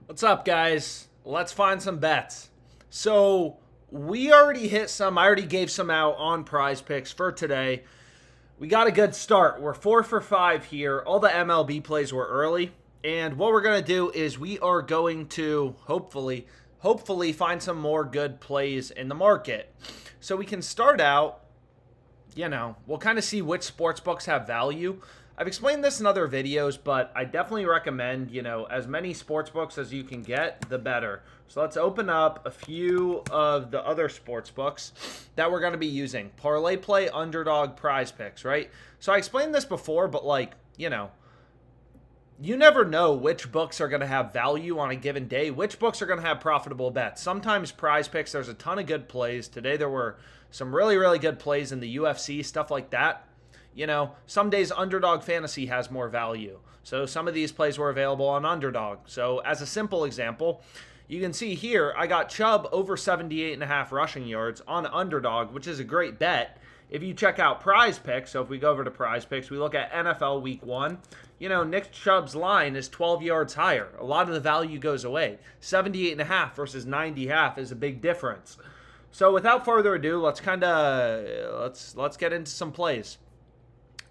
What's up, guys? Let's find some bets. So we already hit some. I already gave some out on PrizePicks for today. We got a good start. We're 4 for 5 here. All the MLB plays were early. And what we're going to do is we are going to hopefully find some more good plays in the market. So we can start out, we'll kind of see which sports books have value. I've explained this in other videos, but I definitely recommend, as many sports books as you can get, the better. So let's open up a few of the other sports books that we're going to be using. ParlayPlay, Underdog, PrizePicks, right? So I explained this before, but you never know which books are going to have value on a given day, which books are going to have profitable bets. Sometimes PrizePicks, there's a ton of good plays. Today there were some really, really good plays in the UFC, stuff like that. Some days Underdog Fantasy has more value. So some of these plays were available on Underdog. So as a simple example, you can see here, I got Chubb over 78.5 rushing yards on Underdog, which is a great bet. If you check out PrizePicks, so if we go over to PrizePicks, we look at NFL Week 1, Nick Chubb's line is 12 yards higher. A lot of the value goes away. 78.5 versus 90.5 is a big difference. So without further ado, let's get into some plays.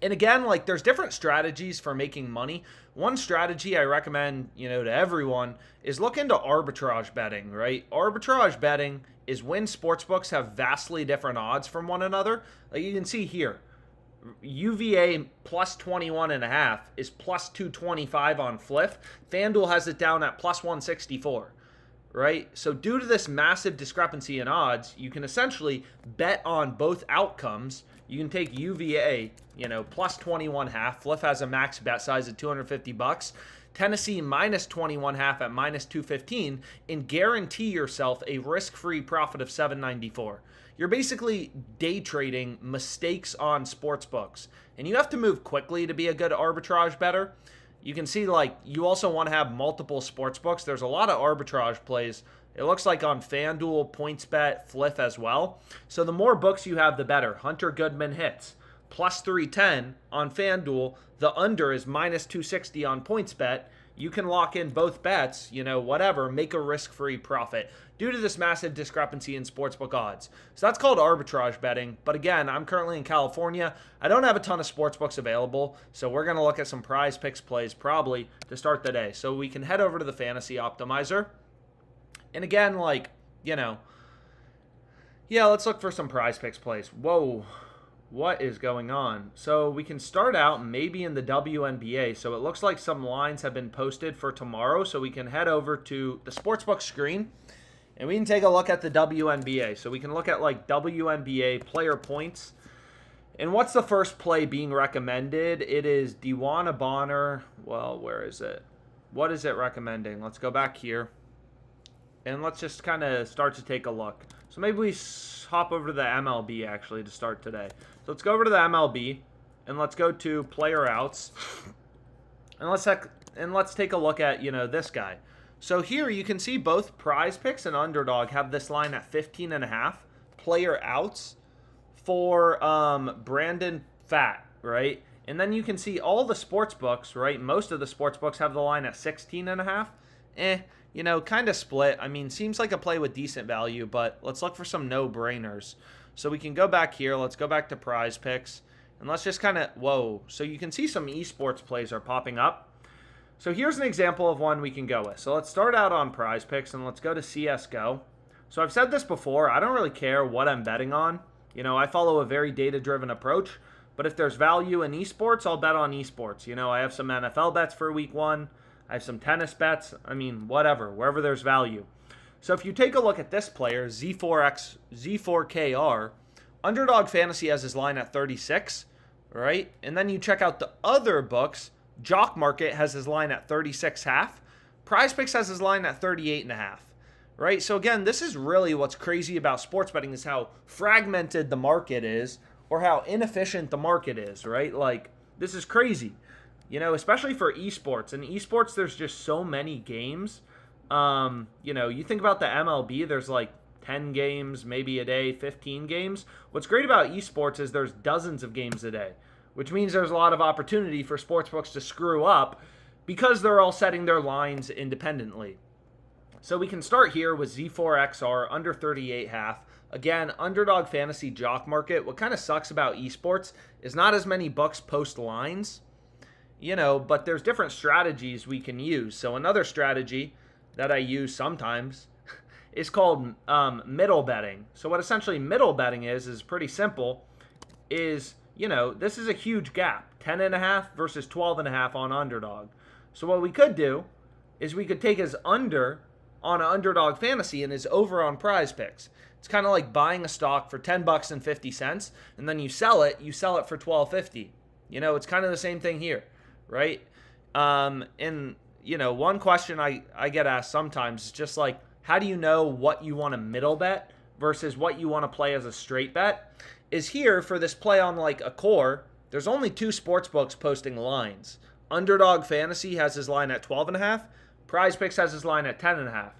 And again, there's different strategies for making money. One strategy I recommend, to everyone is look into arbitrage betting, right? Arbitrage betting is when sportsbooks have vastly different odds from one another. Like you can see here, UVA plus 21.5 is plus 225 on Fliff. FanDuel has it down at plus 164. Right? So due to this massive discrepancy in odds, you can essentially bet on both outcomes. You can take UVA, plus 21.5. Fliff has a max bet size of $250. Tennessee minus 21.5 at minus 215, and guarantee yourself a risk-free profit of $794. You're basically day trading mistakes on sports books, and you have to move quickly to be a good arbitrage bettor. You can see, you also want to have multiple sports books. There's a lot of arbitrage plays. It looks like on FanDuel, PointsBet, Fliff as well. So the more books you have, the better. Hunter Goodman hits. Plus 310 on FanDuel. The under is minus 260 on PointsBet. You can lock in both bets, whatever, make a risk-free profit due to this massive discrepancy in sportsbook odds. So that's called arbitrage betting. But again, I'm currently in California. I don't have a ton of sportsbooks available, so we're going to look at some PrizePicks plays probably to start the day. So we can head over to the Fantasy Optimizer. And again, let's look for some PrizePicks plays. Whoa. What is going on? So we can start out maybe in the WNBA. So it looks like some lines have been posted for tomorrow. So we can head over to the sportsbook screen and we can take a look at the WNBA. So we can look at WNBA player points. And what's the first play being recommended? It is Dewana Bonner. Well, where is it? What is it recommending? Let's go back here. And let's just kind of start to take a look. So maybe we hop over to the MLB actually to start today. So let's go over to the MLB and let's go to player outs. And let's take a look at, this guy. So here you can see both PrizePicks and Underdog have this line at 15.5 player outs for Brandon Pfaadt, right? And then you can see all the sports books, right? Most of the sports books have the line at 16.5. Kind of split. I mean, seems like a play with decent value, but let's look for some no-brainers. So we can go back here. Let's go back to PrizePicks. And let's just kind of, whoa. So you can see some esports plays are popping up. So here's an example of one we can go with. So let's start out on PrizePicks, and let's go to CSGO. So I've said this before. I don't really care what I'm betting on. I follow a very data-driven approach. But if there's value in esports, I'll bet on esports. I have some NFL bets for week 1. I have some tennis bets. I mean, whatever, wherever there's value. So if you take a look at this player, Z4KR, Underdog Fantasy has his line at 36, right? And then you check out the other books. JockMKT has his line at 36.5. PrizePicks has his line at 38.5, right? So again, this is really what's crazy about sports betting is how fragmented the market is or how inefficient the market is, right? This is crazy. Especially for esports. In esports, there's just so many games. You think about the MLB, there's 10 games, maybe a day, 15 games. What's great about esports is there's dozens of games a day, which means there's a lot of opportunity for sportsbooks to screw up because they're all setting their lines independently. So we can start here with Z4XR under 38.5. Again, Underdog Fantasy Jock Market. What kind of sucks about esports is not as many books post lines, but there's different strategies we can use. So another strategy that I use sometimes is called middle betting. So what essentially middle betting is pretty simple. This is a huge gap, 10.5 versus 12.5 on Underdog. So what we could do is we could take his under on Underdog Fantasy and his over on PrizePicks. It's kind of like buying a stock for $10.50, and then you sell it for $12.50. It's kind of the same thing here, right? One question I get asked sometimes is just like, how do you know what you want to middle bet versus what you want to play as a straight bet? Is here for this play on like a core, there's only 2 sports books posting lines. Underdog Fantasy has his line at 12.5. PrizePicks has his line at 10.5.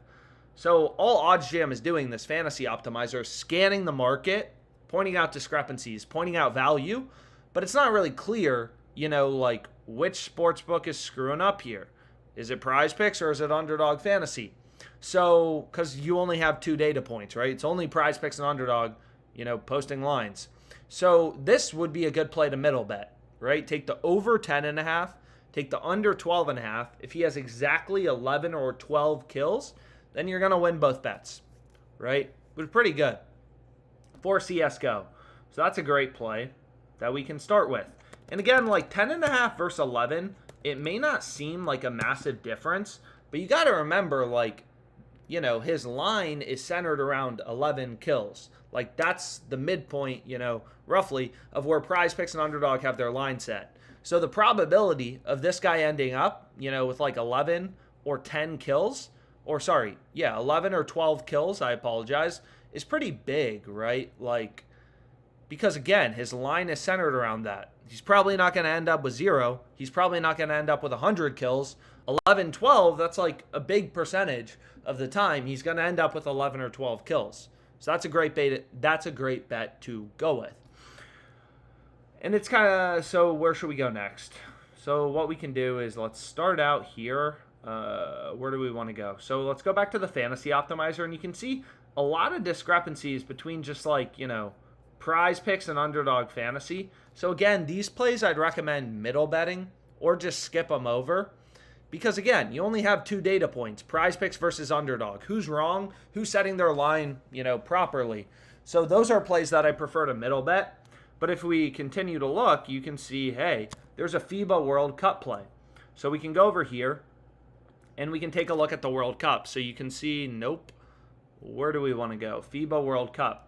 So all OddsJam is doing, this fantasy optimizer, is scanning the market, pointing out discrepancies, pointing out value, but it's not really clear, like which sportsbook is screwing up here. Is it PrizePicks or is it Underdog Fantasy? So, because you only have 2 data points, right? It's only PrizePicks and Underdog, posting lines. So this would be a good play to middle bet, right? Take the over 10.5, take the under 12.5. If he has exactly 11 or 12 kills, then you're going to win both bets, right? But pretty good for CSGO. So that's a great play that we can start with. And again, like 10.5 versus 11, it may not seem like a massive difference, but you got to remember, like, his line is centered around 11 kills. Like, that's the midpoint, roughly, of where PrizePicks and Underdog have their line set. So the probability of this guy ending up, with like 11 or 10 kills, 11 or 12 kills, I apologize, is pretty big, right? Like, because again, his line is centered around that. He's probably not going to end up with 0. He's probably not going to end up with 100 kills. 11, 12, that's like a big percentage of the time he's going to end up with 11 or 12 kills. So that's a great bet to go with. And it's kind of, so where should we go next? So what we can do is let's start out here. Where do we want to go? So let's go back to the fantasy optimizer, and you can see a lot of discrepancies between just like, PrizePicks and Underdog Fantasy. So again, these plays I'd recommend middle betting or just skip them over. Because again, you only have 2 data points, PrizePicks versus Underdog. Who's wrong? Who's setting their line, properly? So those are plays that I prefer to middle bet. But if we continue to look, you can see, hey, there's a FIBA World Cup play. So we can go over here and we can take a look at the World Cup. So you can see, nope. Where do we want to go? FIBA World Cup.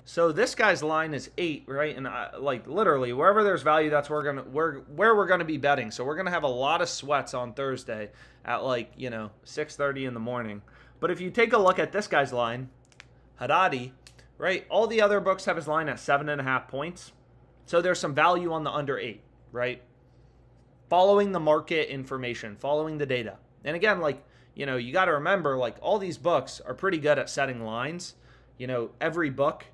So this guy's line is 8, right? And like literally wherever there's value, that's where we're gonna be betting. So we're gonna have a lot of sweats on Thursday at like 6:30 in the morning. But if you take a look at this guy's line, Haddadi, right? All the other books have his line at 7.5 points. So there's some value on the under 8, right? Following the market information, following the data. And again, like you got to remember, like all these books are pretty good at setting lines. Every book.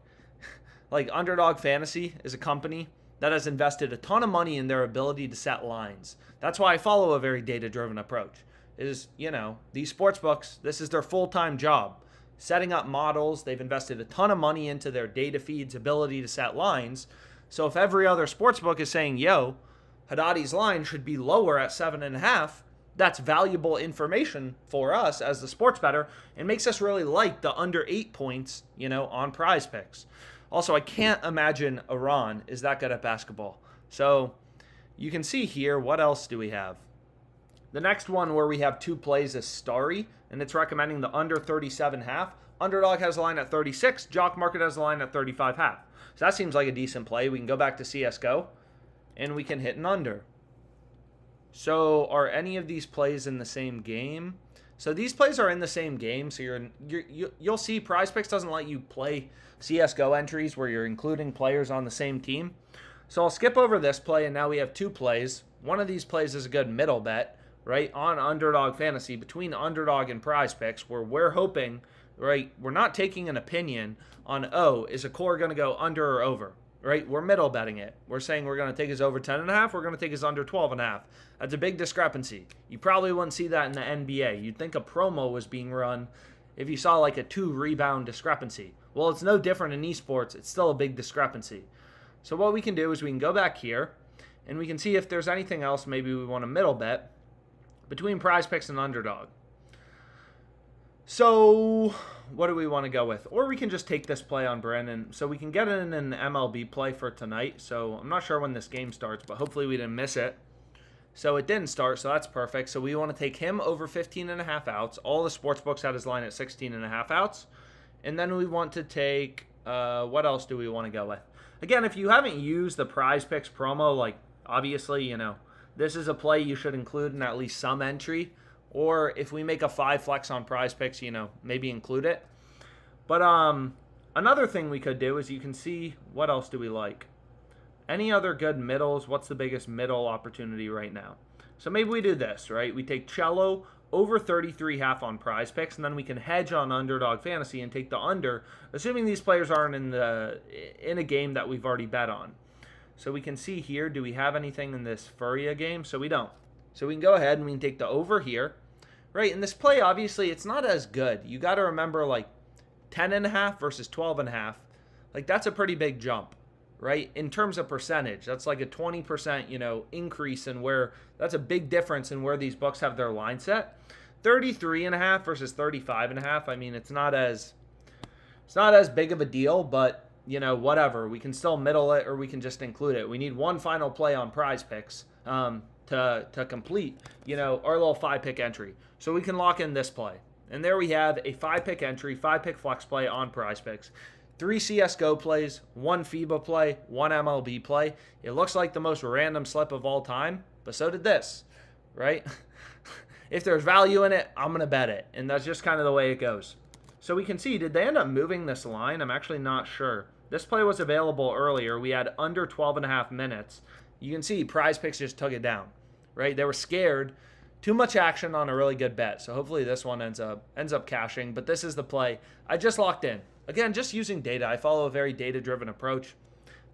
Like Underdog Fantasy is a company that has invested a ton of money in their ability to set lines. That's why I follow a very data-driven approach. These sports books, this is their full-time job. Setting up models, they've invested a ton of money into their data feeds, ability to set lines. So if every other sports book is saying, yo, Haddadi's line should be lower at 7.5, that's valuable information for us as the sports bettor and makes us really like the under 8 points, on PrizePicks. Also, I can't imagine Iran is that good at basketball. So you can see here, what else do we have? The next one where we have 2 plays is Starry, and it's recommending the under 37.5. Underdog has a line at 36. Jock Market has a line at 35.5. So that seems like a decent play. We can go back to CSGO, and we can hit an under. So are any of these plays in the same game? So these plays are in the same game. So you'll see PrizePicks doesn't let you play CSGO entries where you're including players on the same team. So I'll skip over this play, and now we have 2 plays. One of these plays is a good middle bet, right, on Underdog Fantasy between Underdog and PrizePicks, where we're hoping, right, we're not taking an opinion on, is a core going to go under or over, right? We're middle betting it. We're saying we're going to take his over 10.5. We're going to take his under 12.5. That's a big discrepancy. You probably wouldn't see that in the NBA. You'd think a promo was being run if you saw like a 2-rebound discrepancy. Well, it's no different in esports. It's still a big discrepancy. So what we can do is we can go back here and we can see if there's anything else maybe we want to middle bet between PrizePicks and Underdog. So what do we want to go with? Or we can just take this play on Brandon. So we can get in an MLB play for tonight. So I'm not sure when this game starts, but hopefully we didn't miss it. So it didn't start, so that's perfect. So we want to take him over 15.5 outs. All the sports books had his line at 16.5 outs. And then we want to take, what else do we want to go with? Again, if you haven't used the PrizePicks promo, like obviously, you know, this is a play you should include in at least some entry. Or if we make a 5 flex on PrizePicks, you know, maybe include it. But another thing we could do is you can see, what else do we like? Any other good middles? What's the biggest middle opportunity right now? So maybe we do this, right? We take Cello over 33.5 on PrizePicks, and then we can hedge on Underdog Fantasy and take the under, assuming these players aren't in a game that we've already bet on. So we can see here, do we have anything in this Furia game? So we don't. So we can go ahead and we can take the over here, right? And this play, obviously, it's not as good. You got to remember, like, 10.5 versus 12.5. Like, that's a pretty big jump, right? In terms of percentage, that's like a 20%, you know, increase in where, that's a big difference in where these books have their line set. 33.5 versus 35.5. I mean, it's not as big of a deal, but, you know, whatever. We can still middle it or we can just include it. We need one final play on PrizePicks to complete, you know, our little 5-pick entry. So we can lock in this play. And there we have a 5-pick entry, 5-pick flex play on PrizePicks. 3 CSGO plays, 1 FIBA play, 1 MLB play. It looks like the most random slip of all time, but so did this, right? If there's value in it, I'm going to bet it. And that's just kind of the way it goes. So we can see, did they end up moving this line? I'm actually not sure. This play was available earlier. We had under 12.5 minutes. You can see PrizePicks just took it down, right? They were scared. Too much action on a really good bet. So hopefully this one ends up cashing. But this is the play I just locked in. Again, just using data. I follow a very data-driven approach.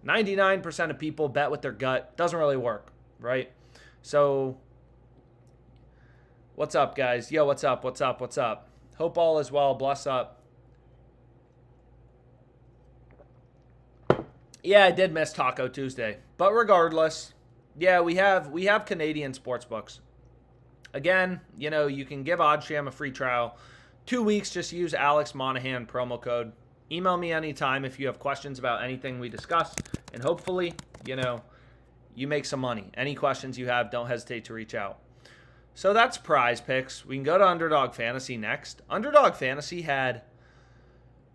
99% of people bet with their gut. Doesn't really work, right? So what's up, guys? Yo, what's up? What's up? What's up? Hope all is well. Bless up. Yeah, I did miss Taco Tuesday. But regardless, yeah, we have Canadian sports books. Again, you know, you can give OddsJam a free trial. 2 weeks, just use Alex Monahan promo code. Email me anytime if you have questions about anything we discuss. And hopefully, you know, you make some money. Any questions you have, don't hesitate to reach out. So that's PrizePicks. We can go to Underdog Fantasy next. Underdog Fantasy had,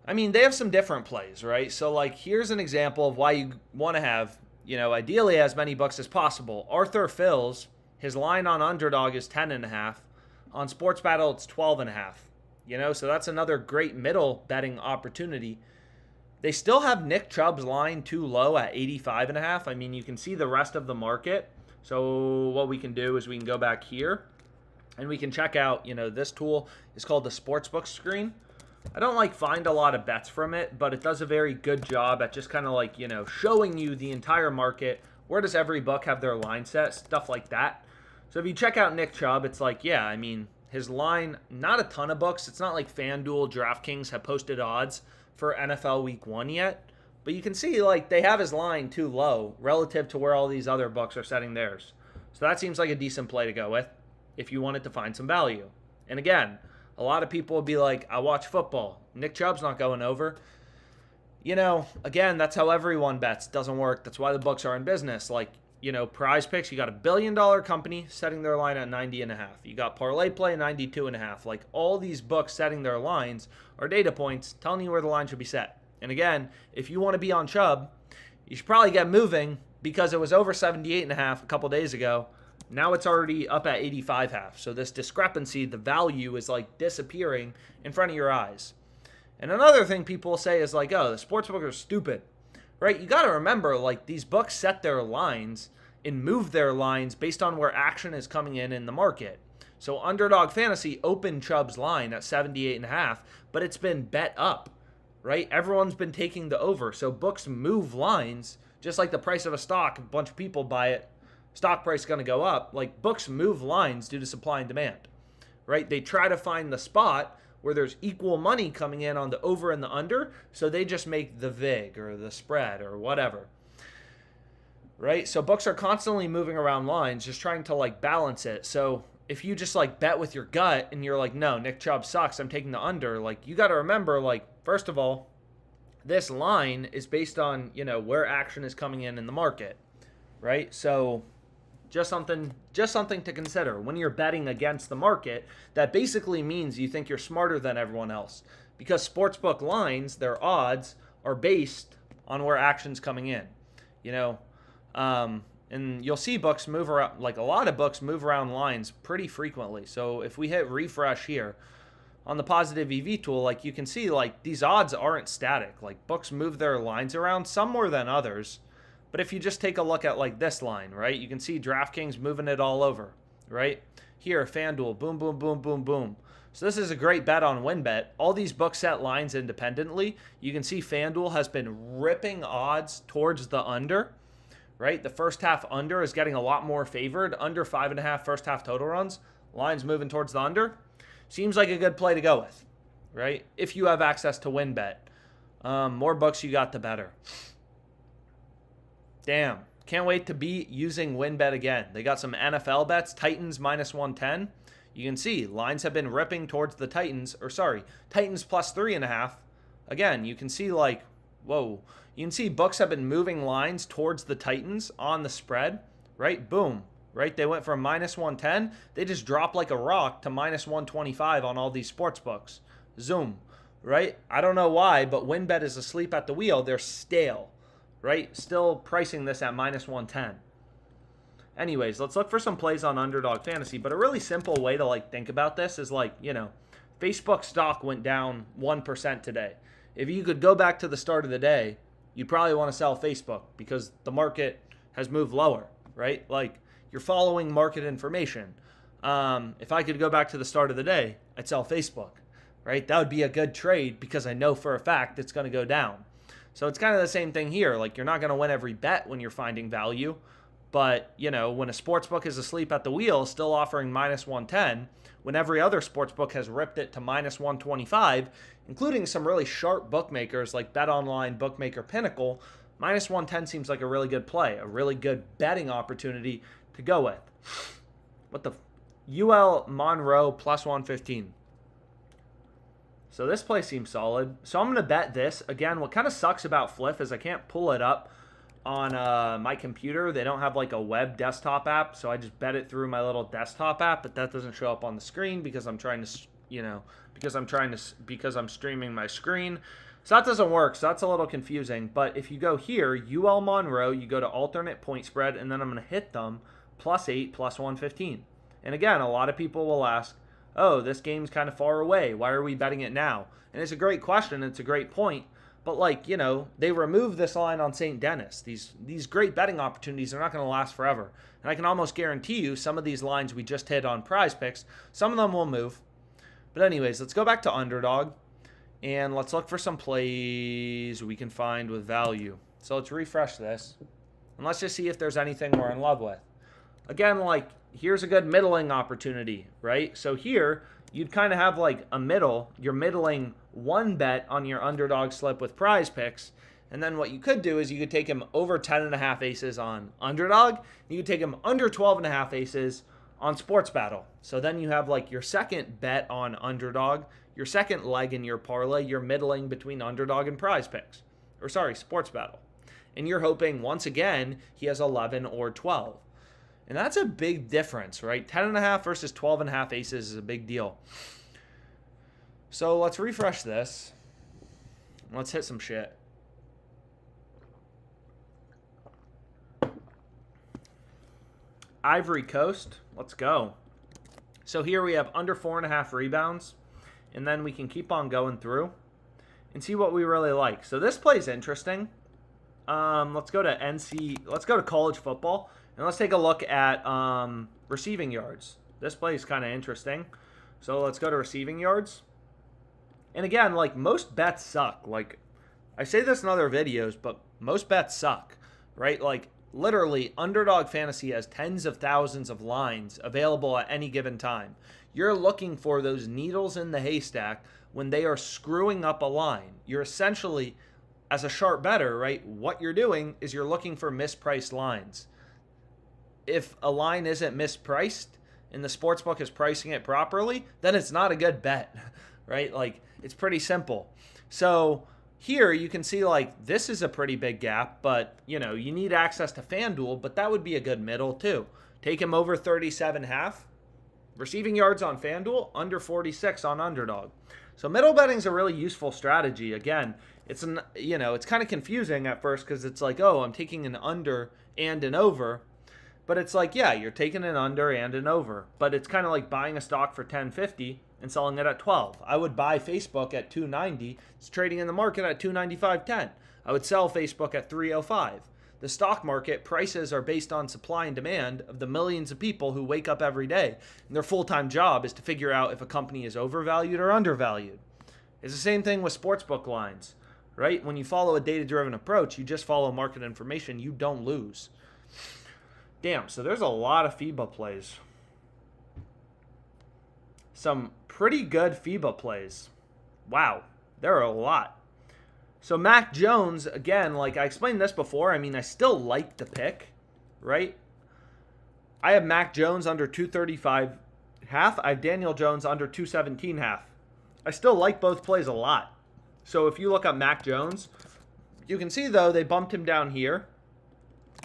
I mean, they have some different plays, right? So, like, here's an example of why you want to have, you know, ideally as many books as possible. Arthur Phil's, his line on Underdog is 10.5. On SportsBattle, it's 12.5. You know, so that's another great middle betting opportunity. They still have Nick Chubb's line too low at 85.5. I mean, you can see the rest of the market. So what we can do is we can go back here and we can check out, you know, this tool is called the Sportsbook screen. I don't like find a lot of bets from it, but it does a very good job at just kind of like, you know, showing you the entire market. Where does every book have their line set? Stuff like that. So if you check out Nick Chubb, it's like, yeah, I mean, his line, not a ton of books. It's not like FanDuel, DraftKings have posted odds for NFL Week 1 yet. But you can see, like, they have his line too low relative to where all these other books are setting theirs. So that seems like a decent play to go with if you wanted to find some value. And again, a lot of people would be like, I watch football. Nick Chubb's not going over. You know, again, that's how everyone bets. Doesn't work. That's why the books are in business. Like, you know, PrizePicks, you got $1 billion company setting their line at 90.5. You got ParlayPlay 92.5. Like, all these books setting their lines are data points telling you where the line should be set. And again, if you want to be on Chubb, you should probably get moving because it was over 78.5 a couple days ago. Now it's already up at 85.5. So this discrepancy, the value is like disappearing in front of your eyes. And another thing people say is like, oh, the sportsbook are stupid. Right? You got to remember, like, these books set their lines and move their lines based on where action is coming in the market. So Underdog Fantasy opened Chubb's line at 78.5, but it's been bet up, right? Everyone's been taking the over. So books move lines Just like the price of a stock, a bunch of people buy it, stock price is going to go up. Like, books move lines due to supply and demand, right? They try to find the spot where there's equal money coming in on the over and the under, so they just make the vig or the spread or whatever, right? So books are constantly moving around lines, just trying to like balance it. So if you just like bet with your gut and you're like, no, Nick Chubb sucks, I'm taking the under, like, you got to remember, like, first of all, this line is based on, you know, where action is coming in the market, right? So just something to consider. When you're betting against the market, that basically means you think you're smarter than everyone else, because sportsbook lines, their odds are based on where action's coming in, you know. And you'll see books move around, like a lot of books move around lines pretty frequently. So if we hit refresh here on the positive EV tool, like, you can see, like, these odds aren't static. Like, books move their lines around, some more than others. But if you just take a look at like this line, right, you can see DraftKings moving it all over, right? Here, FanDuel, boom, boom, boom, boom, boom. So this is a great bet on WinBet. All these books set lines independently. You can see FanDuel has been ripping odds towards the under, right? The first half under is getting a lot more favored. Under 5.5 first half total runs. Lines moving towards the under. Seems like a good play to go with, right? If you have access to WinBet. More books you got, the better. Damn. Can't wait to be using WinBet again. They got some NFL bets. Titans minus 110. You can see lines have been ripping towards the Titans. Or sorry, Titans plus 3.5. Again, you can see like, whoa. You can see books have been moving lines towards the Titans on the spread. Right? Boom. Right? They went from minus 110. They just dropped like a rock to minus 125 on all these sports books. Zoom. Right? I don't know why, but WinBet is asleep at the wheel. They're stale. Right? Still pricing this at minus 110. Anyways, let's look for some plays on Underdog Fantasy. But a really simple way to like think about this is like, you know, Facebook stock went down 1% today. If you could go back to the start of the day, you'd probably want to sell Facebook because the market has moved lower, right? Like, you're following market information. If I could go back to the start of the day, I'd sell Facebook, right? That would be a good trade because I know for a fact it's going to go down. So it's kind of the same thing here. Like, you're not going to win every bet when you're finding value. But, you know, when a sportsbook is asleep at the wheel, still offering minus 110, when every other sportsbook has ripped it to minus 125, including some really sharp bookmakers like BetOnline, Bookmaker Pinnacle, minus 110 seems like a really good play, a really good betting opportunity to go with. What the? UL Monroe plus 115. So this play seems solid. So I'm going to bet this. Again, what kind of sucks about Fliff is I can't pull it up on my computer. They don't have like a web desktop app, so I just bet it through my little desktop app, but that doesn't show up on the screen because I'm trying to, you know, because I'm streaming my screen. So that doesn't work, so that's a little confusing. But if you go here, UL Monroe, you go to alternate point spread, and then I'm going to hit them +8, plus 115. And again, a lot of people will ask, oh, this game's kind of far away. Why are we betting it now? And it's a great question. It's a great point. But, like, you know, they removed this line on St. Denis. These great betting opportunities are not going to last forever. And I can almost guarantee you some of these lines we just hit on PrizePicks, some of them will move. But anyways, let's go back to Underdog. And let's look for some plays we can find with value. So let's refresh this. And let's just see if there's anything we're in love with. Again, like, here's a good middling opportunity, right? So here, you'd kind of have like a middle. You're middling one bet on your Underdog slip with PrizePicks. And then what you could do is you could take him over 10.5 aces on Underdog. You could take him under 12.5 aces on SportsBattle. So then you have like your second bet on Underdog, your second leg in your parlay. You're middling between Underdog and PrizePicks. Or sorry, SportsBattle. And you're hoping, once again, he has 11 or 12. And that's a big difference, right? 10.5 versus 12.5 aces is a big deal. So let's refresh this. Let's hit some shit. Ivory Coast, let's go. So here we have under 4.5 rebounds. And then we can keep on going through and see what we really like. So this play is interesting. Let's go to college football. And let's take a look at receiving yards. This play is kind of interesting. So let's go to receiving yards. And again, like, most bets suck. Like, I say this in other videos, but most bets suck, right? Like, literally, Underdog Fantasy has tens of thousands of lines available at any given time. You're looking for those needles in the haystack when they are screwing up a line. You're essentially, as a sharp bettor, right, what you're doing is you're looking for mispriced lines. If a line isn't mispriced and the sportsbook is pricing it properly, then it's not a good bet, right? Like, it's pretty simple. So here you can see, like, this is a pretty big gap, but, you know, you need access to FanDuel, but that would be a good middle too. Take him over 37.5. Receiving yards on FanDuel, under 46 on Underdog. So middle betting is a really useful strategy. Again, it's kind of confusing at first because it's like, oh, I'm taking an under and an over. But it's like, yeah, you're taking an under and an over. But it's kind of like buying a stock for $10.50 and selling it at $12. I would buy Facebook at $2.90. It's trading in the market at $295.10. I would sell Facebook at $3.05. The stock market prices are based on supply and demand of the millions of people who wake up every day, and their full-time job is to figure out if a company is overvalued or undervalued. It's the same thing with sportsbook lines, right? When you follow a data-driven approach, you just follow market information. You don't lose. Damn, so there's a lot of FIBA plays. Some pretty good FIBA plays. Wow, there are a lot. So Mac Jones, again, like I explained this before, I mean, I still like the pick, right? I have Mac Jones under 235.5. I have Daniel Jones under 217.5. I still like both plays a lot. So if you look up Mac Jones, you can see, though, they bumped him down here.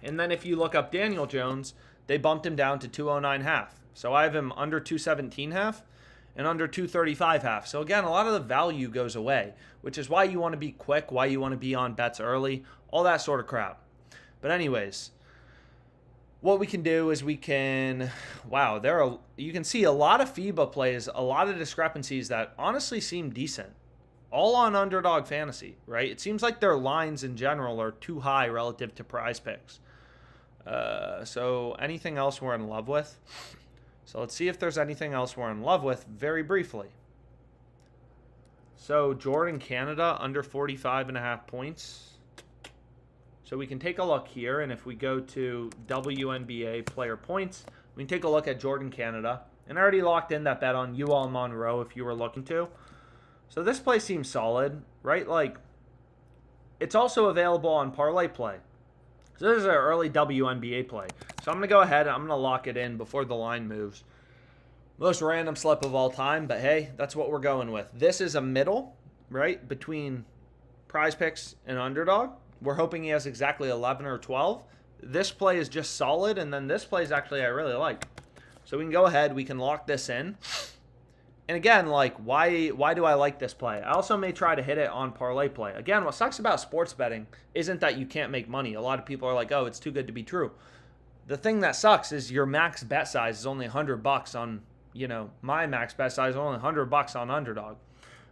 And then if you look up Daniel Jones, they bumped him down to 209.5. So I have him under 217.5 and under 235.5. So again, a lot of the value goes away, which is why you want to be quick, why you want to be on bets early, all that sort of crap. But anyways, what we can do is you can see a lot of FIBA plays, a lot of discrepancies that honestly seem decent. All on Underdog Fantasy, right? It seems like their lines in general are too high relative to PrizePicks. So anything else we're in love with? So let's see if there's anything else we're in love with very briefly. So Jordan Canada under 45.5 points. So we can take a look here, and if we go to WNBA player points, we can take a look at Jordan Canada. And I already locked in that bet on UL Monroe if you were looking to. So this play seems solid, right? Like, it's also available on ParlayPlay. So this is an early WNBA play. So I'm going to go ahead and I'm going to lock it in before the line moves. Most random slip of all time, but hey, that's what we're going with. This is a middle, right, between PrizePicks and Underdog. We're hoping he has exactly 11 or 12. This play is just solid, and then this play is actually I really like. So we can go ahead, we can lock this in. And again, like, why do I like this play? I also may try to hit it on ParlayPlay. Again, what sucks about sports betting isn't that you can't make money. A lot of people are like, oh, it's too good to be true. The thing that sucks is your max bet size is only $100 on, my max bet size is only $100 on Underdog.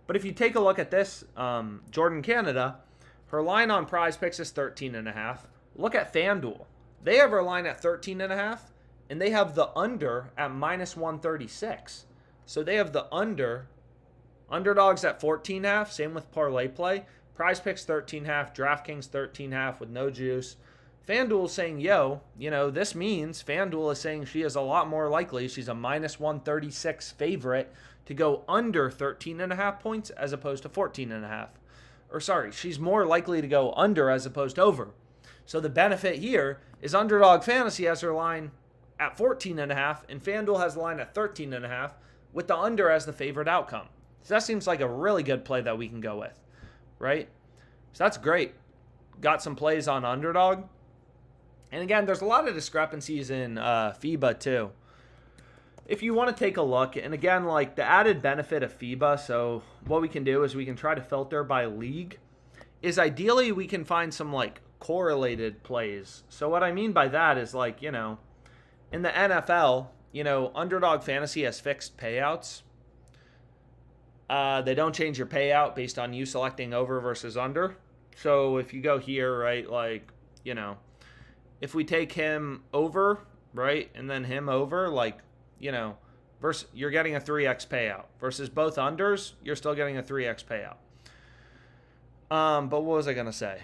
But if you take a look at this, Jordan Canada, her line on PrizePicks is 13.5. Look at FanDuel. They have her line at 13.5, and they have the under at minus 136. So they have the underdogs at 14.5. Same with ParlayPlay. PrizePicks 13.5. DraftKings 13.5 with no juice. FanDuel's saying, this means FanDuel is saying she is a lot more likely. She's a minus 136 favorite to go under 13.5 points as opposed to 14.5. Or sorry, she's more likely to go under as opposed to over. So the benefit here is Underdog Fantasy has her line at 14.5 and FanDuel has the line at 13.5. with the under as the favorite outcome. So that seems like a really good play that we can go with, right? So that's great. Got some plays on Underdog. And again, there's a lot of discrepancies in FIBA too. If you want to take a look, and again, like the added benefit of FIBA, so what we can do is we can try to filter by league, is ideally we can find some like correlated plays. So what I mean by that is like, in the NFL, Underdog Fantasy has fixed payouts. They don't change your payout based on you selecting over versus under. So if you go here, right, like, if we take him over, right, and then him over, like, versus you're getting a 3x payout. Versus both unders, you're still getting a 3x payout. But what was I going to say?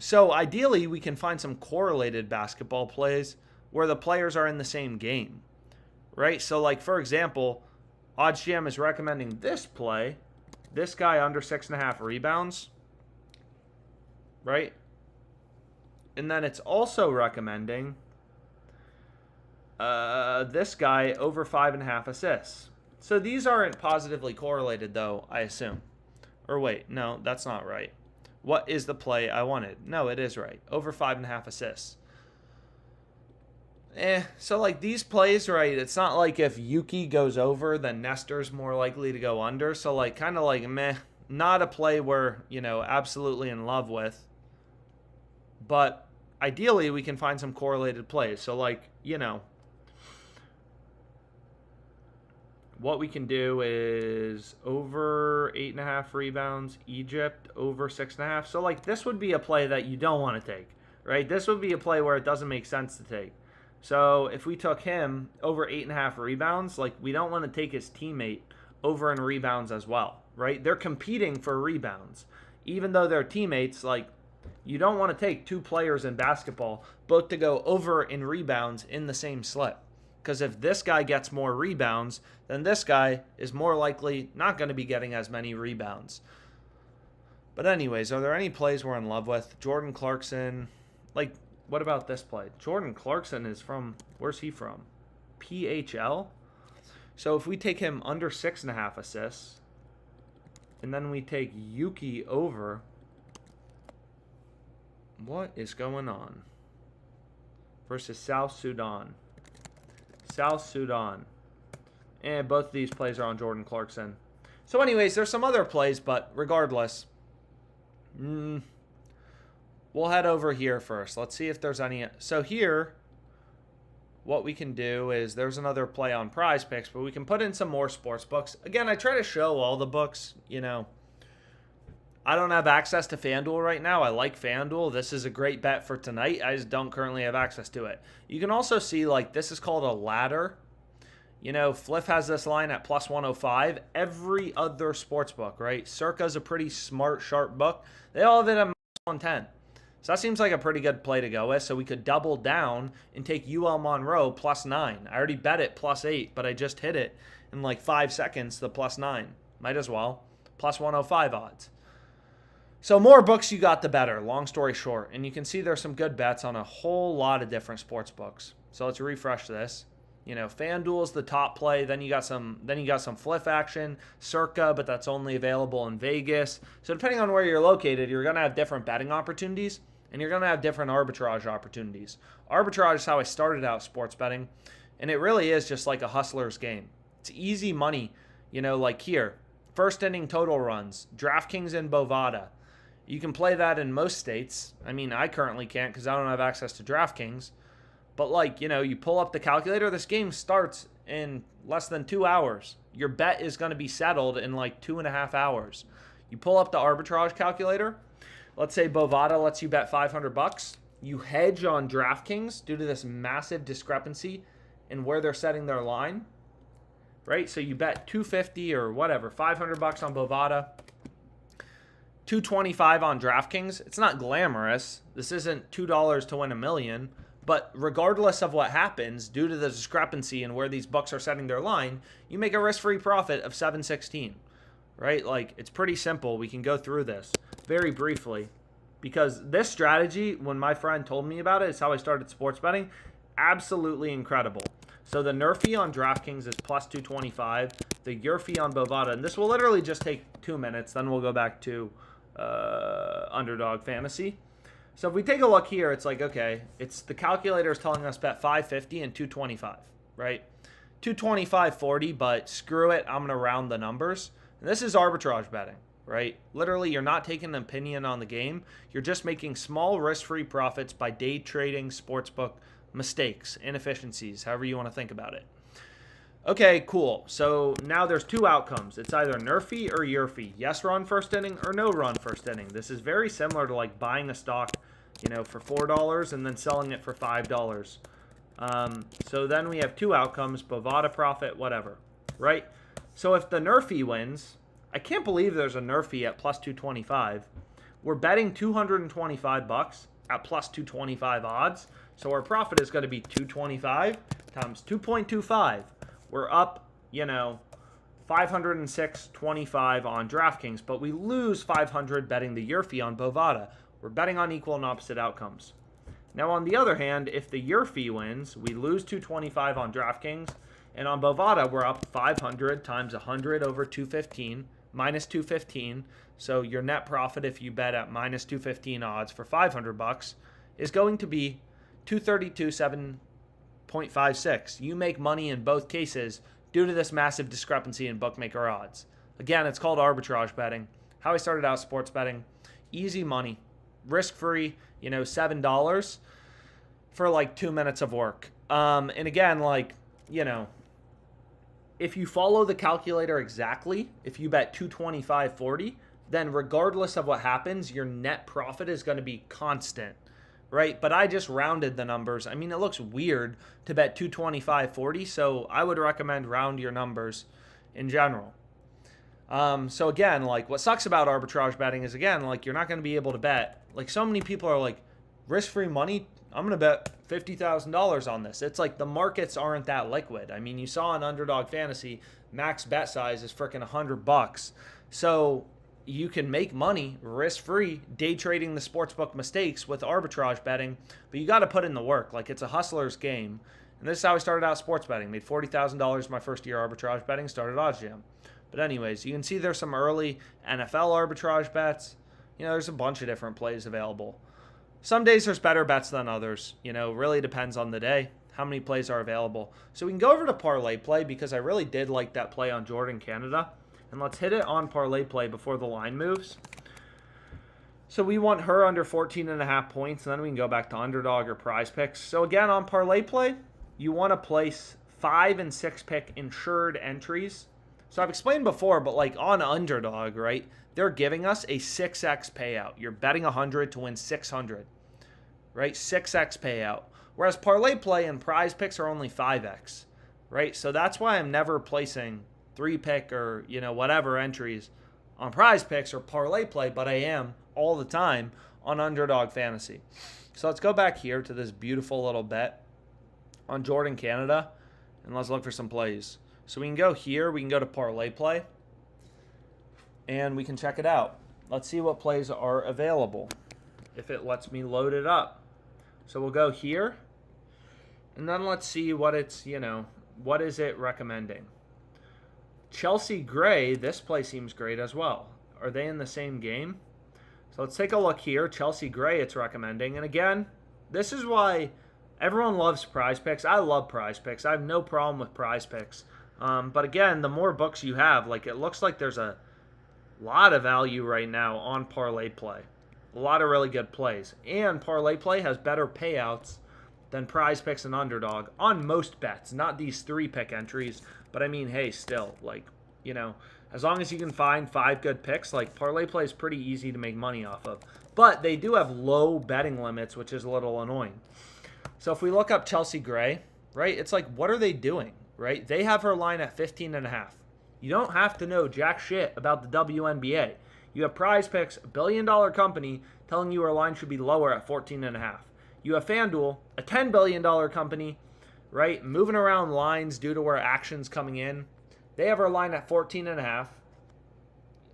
So ideally, we can find some correlated basketball plays where the players are in the same game, right? So like, for example, OddsJam is recommending this play, this guy under 6.5 rebounds, right? And then it's also recommending this guy over 5.5 assists. So these aren't positively correlated, though, I assume. Or wait, no, that's not right. What is the play I wanted? No, it is right. Over 5.5 assists. So like these plays, right, it's not like if Yuki goes over, then Nestor's more likely to go under. So like kind of like meh, not a play we're, absolutely in love with. But ideally we can find some correlated plays. So like, what we can do is over 8.5 rebounds, Egypt over 6.5. So like this would be a play that you don't want to take, right? This would be a play where it doesn't make sense to take. So if we took him over 8.5 rebounds, like we don't want to take his teammate over in rebounds as well, right? They're competing for rebounds. Even though they're teammates, like you don't want to take two players in basketball both to go over in rebounds in the same slip. Because if this guy gets more rebounds, then this guy is more likely not going to be getting as many rebounds. But anyways, are there any plays we're in love with? Jordan Clarkson. Like, what about this play? Jordan Clarkson is from, where's he from? PHL? So if we take him under 6.5 assists, and then we take Yuki over, what is going on? Versus South Sudan. South Sudan. And both of these plays are on Jordan Clarkson. So anyways, there's some other plays, but regardless, we'll head over here first. Let's see if there's any. So here, what we can do is there's another play on PrizePicks, but we can put in some more sports books. Again, I try to show all the books, I don't have access to FanDuel right now. I like FanDuel. This is a great bet for tonight. I just don't currently have access to it. You can also see, like, this is called a ladder. Fliff has this line at plus 105. Every other sports book, right? Circa's a pretty smart, sharp book. They all have it at minus 110. So that seems like a pretty good play to go with. So we could double down and take UL Monroe plus 9. I already bet it plus 8, but I just hit it in like 5 seconds, the plus 9. Might as well. Plus 105 odds. So more books you got, the better, long story short. And you can see there's some good bets on a whole lot of different sports books. So let's refresh this. FanDuel's the top play. Then you got some Fliff action, Circa, but that's only available in Vegas. So depending on where you're located, you're going to have different betting opportunities, and you're going to have different arbitrage opportunities. Arbitrage is how I started out sports betting, and it really is just like a hustler's game. It's easy money, like here. First inning total runs, DraftKings and Bovada. You can play that in most states. I mean, I currently can't because I don't have access to DraftKings. But like, you pull up the calculator. This game starts in less than 2 hours. Your bet is going to be settled in like 2.5 hours. You pull up the arbitrage calculator. Let's say Bovada lets you bet $500. You hedge on DraftKings due to this massive discrepancy in where they're setting their line. Right? So you bet $250 or whatever, $500 on Bovada. $225 on DraftKings. It's not glamorous. This isn't $2 to win $1 million. But regardless of what happens, due to the discrepancy in where these books are setting their line, you make a risk-free profit of $716. Right? Like, it's pretty simple. We can go through this very briefly. Because this strategy, when my friend told me about it, is how I started sports betting. Absolutely incredible. So the NER fee on DraftKings is plus 225. The YER fee on Bovada, and this will literally just take 2 minutes. Then we'll go back to Underdog Fantasy. So if we take a look here, it's like, okay, it's the calculator is telling us bet 550 and 225, right? 225.40, but screw it, I'm going to round the numbers. And this is arbitrage betting, right? Literally, you're not taking an opinion on the game. You're just making small risk-free profits by day trading sportsbook mistakes, inefficiencies, however you want to think about it. Okay, cool. So now there's two outcomes. It's either NER fee or YER fee. Yes run first inning or no run first inning. This is very similar to like buying a stock, for $4 and then selling it for $5. So then we have two outcomes, Bovada profit, whatever, right? So if the NER fee wins, I can't believe there's a NER fee at plus 225. We're betting 225 bucks at plus 225 odds. So our profit is going to be 225 times 2.25. We're up, 506.25 on DraftKings, but we lose 500 betting the year fee on Bovada. We're betting on equal and opposite outcomes. Now, on the other hand, if the year fee wins, we lose 225 on DraftKings, and on Bovada, we're up 500 times 100 over 215, minus 215. So your net profit, if you bet at minus 215 odds for 500 bucks, is going to be 232.7.56. You make money in both cases due to this massive discrepancy in bookmaker odds. Again, it's called arbitrage betting. How I started out sports betting, easy money, risk-free, $7 for like 2 minutes of work. And again, if you follow the calculator exactly, if you bet 225.40, then regardless of what happens, your net profit is going to be constant, right? But I just rounded the numbers. I mean, it looks weird to bet 225.40, so I would recommend round your numbers in general. So again, what sucks about arbitrage betting is, again, you're not going to be able to bet. So many people are like, risk-free money, I'm going to bet $50,000 on this. It's like the markets aren't that liquid. I mean, you saw on Underdog Fantasy, max bet size is freaking $100. So you can make money risk-free day trading the sportsbook mistakes with arbitrage betting, but you got to put in the work. It's a hustler's game. And this is how I started out sports betting. Made $40,000 my first year arbitrage betting, started OddsJam. But anyways, you can see there's some early NFL arbitrage bets. There's a bunch of different plays available. Some days there's better bets than others. Really depends on the day, how many plays are available. So we can go over to ParlayPlay because I really did like that play on Jordan Canada. And let's hit it on ParlayPlay before the line moves. So we want her under 14.5 points, and then we can go back to Underdog or PrizePicks. So again, on ParlayPlay, you want to place 5 and 6 pick insured entries. So I've explained before, but on Underdog, right, they're giving us a 6x payout. You're betting 100 to win 600, right? 6x payout. Whereas ParlayPlay and PrizePicks are only 5x, right? So that's why I'm never placing 3-pick or, whatever entries on PrizePicks or ParlayPlay, but I am all the time on Underdog Fantasy. So let's go back here to this beautiful little bet on Jordan Canada, and let's look for some plays. So we can go here, we can go to ParlayPlay, and we can check it out. Let's see what plays are available, if it lets me load it up. So we'll go here, and then let's see what it's, what is it recommending. Chelsea Gray, this play seems great as well. Are they in the same game? So let's take a look here. Chelsea Gray, it's recommending. And again, this is why everyone loves PrizePicks. I love PrizePicks. I have no problem with PrizePicks. But again, the more books you have, it looks like there's a lot of value right now on ParlayPlay. A lot of really good plays. And ParlayPlay has better payouts than PrizePicks and Underdog on most bets. Not these 3-pick entries, but I mean, hey, still, as long as you can find 5 good picks, ParlayPlay is pretty easy to make money off of. But they do have low betting limits, which is a little annoying. So if we look up Chelsea Gray, right, it's what are they doing, right? They have her line at 15.5. You don't have to know jack shit about the WNBA. You have PrizePicks, a billion-dollar company, telling you her line should be lower at 14.5. You have FanDuel, a $10 billion company, right, moving around lines due to where action's coming in. They have our line at 14.5,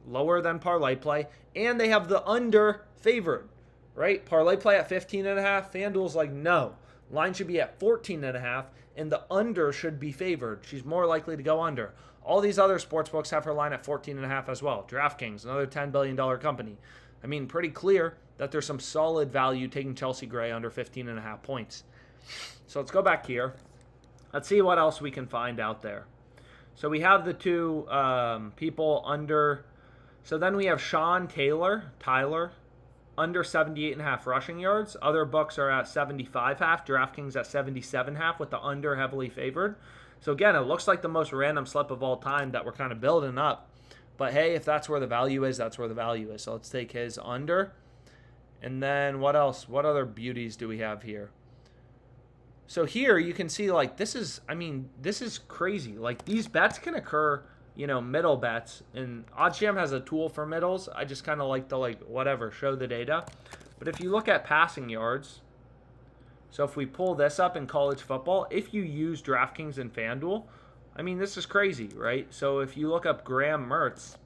lower than ParlayPlay, and they have the under favored, right? ParlayPlay at 15.5, FanDuel's no. Line should be at 14.5, and the under should be favored. She's more likely to go under. All these other sportsbooks have her line at 14.5 as well. DraftKings, another $10 billion company. I mean, pretty clear that there's some solid value taking Chelsea Gray under 15.5 points. So let's go back here. Let's see what else we can find out there. So we have the two people under. So then we have Sean Tyler, under 78.5 rushing yards. Other books are at 75.5. DraftKings at 77.5 with the under heavily favored. So again, it looks like the most random slip of all time that we're kind of building up. But hey, if that's where the value is, that's where the value is. So let's take his under. And then what else? What other beauties do we have here? So here you can see this is crazy. These bets can occur middle bets. And OddsJam has a tool for middles. I just kind of like to, whatever, show the data. But if you look at passing yards, so if we pull this up in college football, if you use DraftKings and FanDuel, I mean, this is crazy, right? So if you look up Graham Mertz,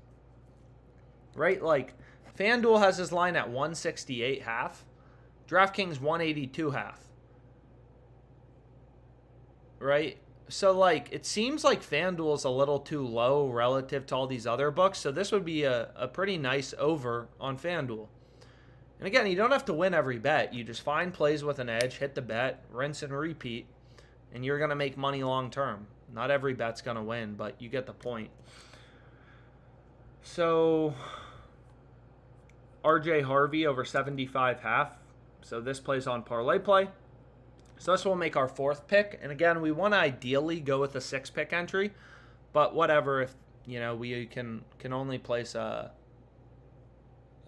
right, like FanDuel has his line at 168 half, DraftKings 182 half, right? So, like, it seems like FanDuel is a little too low relative to all these other books. So this would be a pretty nice over on FanDuel. And again, you don't have to win every bet. You just find plays with an edge, hit the bet, rinse and repeat, and you're going to make money long term. Not every bet's going to win, but you get the point. So, RJ Harvey over 75 half. So this plays on ParlayPlay. So this will make our fourth pick. And again, we want to ideally go with a 6-pick entry, but whatever, if we can only place a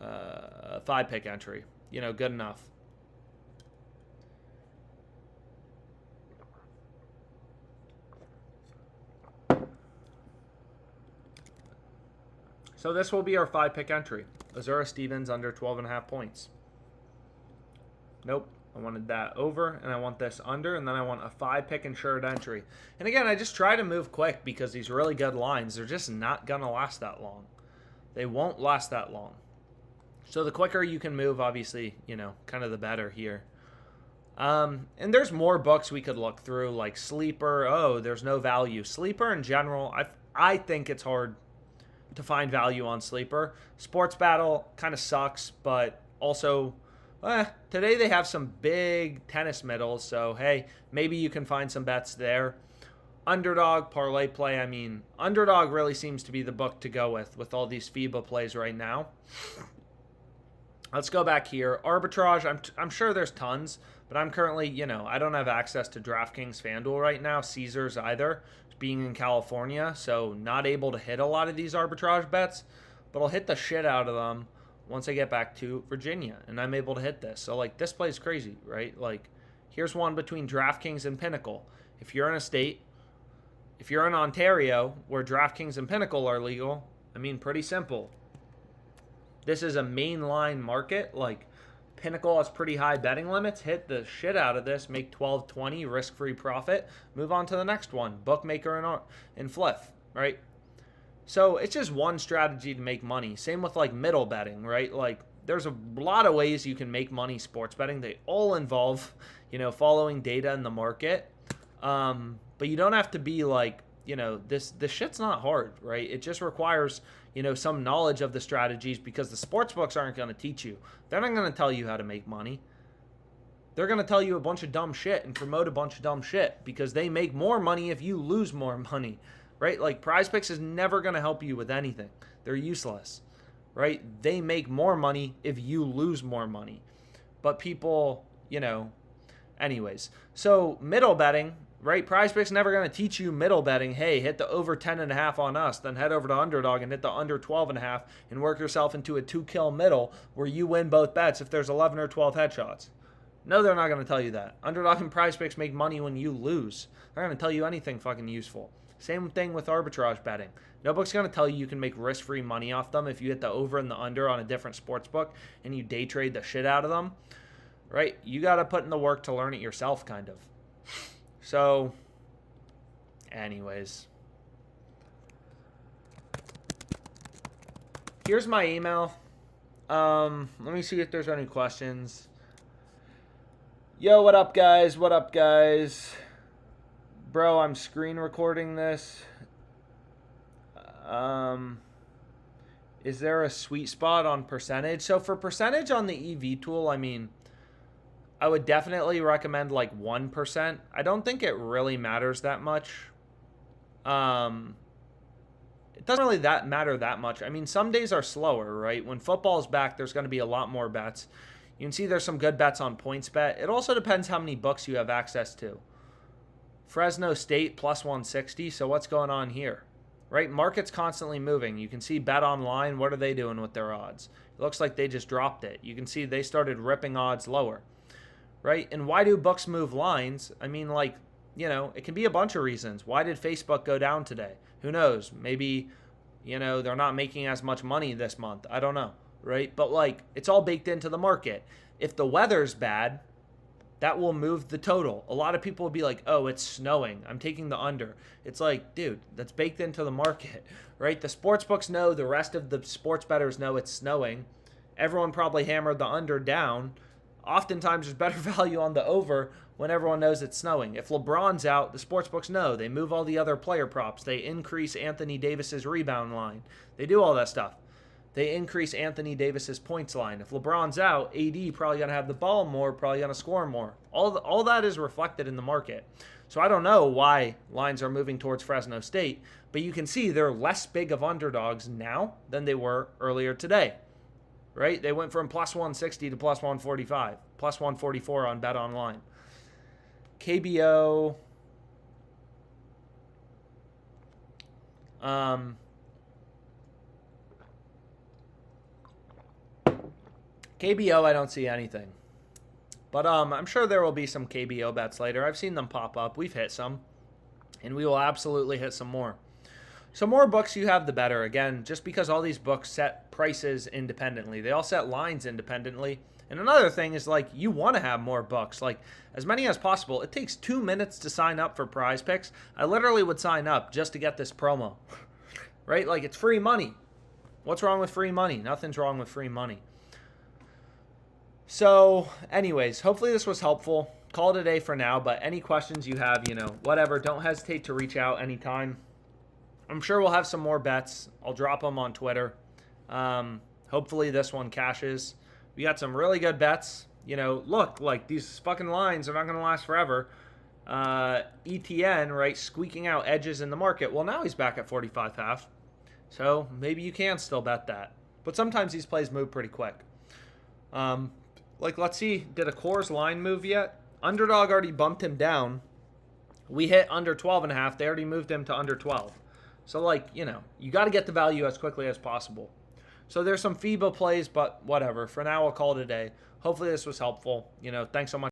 5-pick entry, good enough. So this will be our 5-pick entry. Azura Stevens under 12.5 points. Nope. I wanted that over, and I want this under, and then I want a 5-pick insured entry. And again, I just try to move quick because these really good lines, they're just not going to last that long. They won't last that long. So the quicker you can move, obviously, kind of the better here. And there's more books we could look through, like Sleeper. Oh, there's no value. Sleeper in general, I think it's hard to find value on Sleeper. SportsBattle kind of sucks, but also... today they have some big tennis middles, so hey, maybe you can find some bets there. Underdog, ParlayPlay, I mean, Underdog really seems to be the book to go with all these FIBA plays right now. Let's go back here. Arbitrage, I'm sure there's tons, but I'm currently, I don't have access to DraftKings FanDuel right now, Caesars either, being in California, so not able to hit a lot of these arbitrage bets, but I'll hit the shit out of them once I get back to Virginia, and I'm able to hit this. So, this plays crazy, right? Here's one between DraftKings and Pinnacle. If you're in a state, if you're in Ontario, where DraftKings and Pinnacle are legal, I mean, pretty simple. This is a mainline market. Pinnacle has pretty high betting limits. Hit the shit out of this. Make 12-20, risk-free profit. Move on to the next one. Bookmaker and Fliff, right? So it's just one strategy to make money. Same with middle betting, right? There's a lot of ways you can make money sports betting. They all involve, following data in the market. But you don't have to be this shit's not hard, right? It just requires, some knowledge of the strategies, because the sports books aren't going to teach you. They're not going to tell you how to make money. They're going to tell you a bunch of dumb shit and promote a bunch of dumb shit, because they make more money if you lose more money. Right? PrizePicks is never going to help you with anything. They're useless, right? They make more money if you lose more money. But people, anyways. So middle betting, right? PrizePicks never going to teach you middle betting. Hey, hit the over 10.5 on us, then head over to Underdog and hit the under 12.5 and work yourself into a 2-kill middle where you win both bets if there's 11 or 12 headshots. No, they're not going to tell you that. Underdog and PrizePicks make money when you lose. They're not going to tell you anything fucking useful. Same thing with arbitrage betting. No book's going to tell you can make risk-free money off them if you hit the over and the under on a different sports book and you day trade the shit out of them, right? You got to put in the work to learn it yourself, kind of. So, anyways. Here's my email. Let me see if there's any questions. Yo, what up, guys? What up, guys? Bro, I'm screen recording this. Is there a sweet spot on percentage? So for percentage on the EV tool, I mean, I would definitely recommend 1%. I don't think it really matters that much. It doesn't really matter that much. I mean, some days are slower, right? When football's back, there's going to be a lot more bets. You can see there's some good bets on PointsBet. It also depends how many books you have access to. Fresno State plus 160. So what's going on here? Right? Market's constantly moving. You can see Bet Online. What are they doing with their odds? It looks like they just dropped it. You can see they started ripping odds lower. Right? And why do books move lines? I mean, you know, it can be a bunch of reasons. Why did Facebook go down today? Who knows? Maybe, you know, they're not making as much money this month. I don't know, right? But like, it's all baked into the market. If the weather's bad, that will move the total. A lot of people will be like, oh, it's snowing, I'm taking the under. It's like, dude, that's baked into the market, right? The sports books know, the rest of the sports bettors know it's snowing. Everyone probably hammered the under down. Oftentimes there's better value on the over when everyone knows it's snowing. If LeBron's out, the sports books know. They move all the other player props. They increase Anthony Davis's rebound line. They do all that stuff. They increase Anthony Davis's points line. If LeBron's out, AD probably going to have the ball more, probably going to score more. All that is reflected in the market. So I don't know why lines are moving towards Fresno State, but you can see they're less big of underdogs now than they were earlier today, right? They went from plus 160 to plus 145, plus 144 on Bet Online. KBO, KBO, I don't see anything. But I'm sure there will be some KBO bets later. I've seen them pop up. We've hit some. And we will absolutely hit some more. So more books you have, the better. Again, just because all these books set prices independently. They all set lines independently. And another thing is, like, you want to have more books. Like, as many as possible. It takes 2 minutes to sign up for PrizePicks. I literally would sign up just to get this promo. Right? Like, it's free money. What's wrong with free money? Nothing's wrong with free money. So, anyways, hopefully this was helpful. Call it a day for now, but any questions you have, you know, whatever, don't hesitate to reach out anytime. I'm sure we'll have some more bets. I'll drop them on Twitter. Hopefully this one cashes. We got some really good bets. You know, look, like, these fucking lines are not going to last forever. ETN, right, squeaking out edges in the market. Well, now he's back at 45.5. So maybe you can still bet that. But sometimes these plays move pretty quick. Like, let's see, did a Coors line move yet? Underdog already bumped him down. We hit under 12.5. They already moved him to under 12. So, like, you know, you got to get the value as quickly as possible. So there's some FIBA plays, but whatever. For now, I'll call it a day. Hopefully this was helpful. You know, thanks so much.